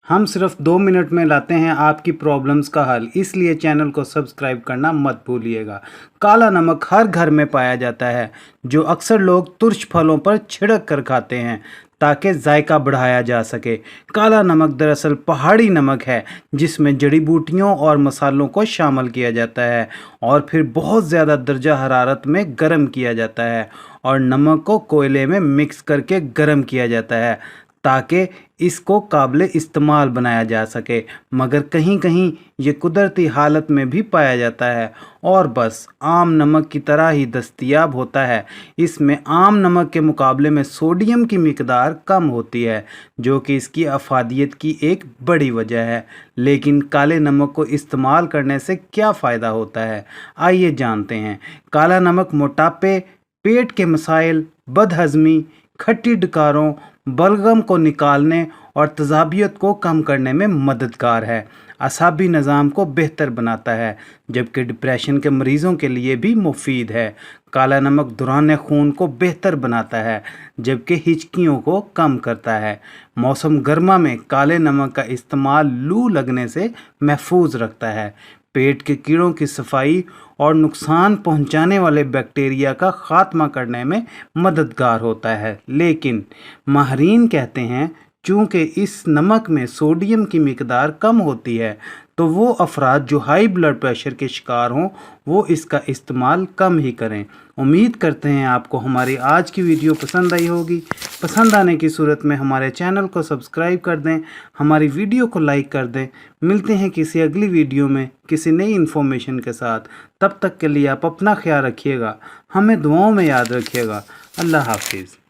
हम सिर्फ 2 मिनट में लाते हैं आपकी प्रॉब्लम्स का हल, इसलिए चैनल को सब्सक्राइब करना मत भूलिएगा। काला नमक हर घर में पाया जाता है, जो अक्सर लोग तुर्श फलों पर छिड़क कर खाते हैं ताकि जायका बढ़ाया जा सके। काला नमक दरअसल पहाड़ी नमक है, जिसमें जड़ी बूटियों और मसालों को शामिल किया जाता है और फिर बहुत ज़्यादा दर्जा हरारत में गर्म किया जाता है और नमक को कोयले में मिक्स करके गर्म किया जाता है ताकि इसको काबिल इस्तेमाल बनाया जा सके। मगर कहीं कहीं ये कुदरती हालत में भी पाया जाता है और बस आम नमक की तरह ही दस्तयाब होता है। इसमें आम नमक के मुकाबले में सोडियम की मिकदार कम होती है, जो कि इसकी अफादियत की एक बड़ी वजह है। लेकिन काले नमक को इस्तेमाल करने से क्या फ़ायदा होता है, आइए जानते हैं। काला नमक मोटापे, पेट के मसाइल, बदहज़मी, खट्टी डकारों, बलगम को निकालने और तजाबियत को कम करने में मददगार है। असाबी निज़ाम को बेहतर बनाता है, जबकि डिप्रेशन के मरीज़ों के लिए भी मुफीद है। काला नमक दौरान खून को बेहतर बनाता है, जबकि हिचकियों को कम करता है। मौसम गर्मा में काले नमक का इस्तेमाल लू लगने से महफूज रखता है। पेट के कीड़ों की सफाई और नुकसान पहुंचाने वाले बैक्टीरिया का खात्मा करने में मददगार होता है। लेकिन माहिरीन कहते हैं चूँकि इस नमक में सोडियम की मिकदार कम होती है, तो वो अफराद जो हाई ब्लड प्रेशर के शिकार हों वो इसका इस्तेमाल कम ही करें। उम्मीद करते हैं आपको हमारी आज की वीडियो पसंद आई होगी। पसंद आने की सूरत में हमारे चैनल को सब्सक्राइब कर दें, हमारी वीडियो को लाइक कर दें। मिलते हैं किसी अगली वीडियो में किसी नई इन्फॉर्मेशन के साथ। तब तक के लिए आप अपना ख्याल रखिएगा, हमें दुआओं में याद रखिएगा। अल्लाह हाफिज़।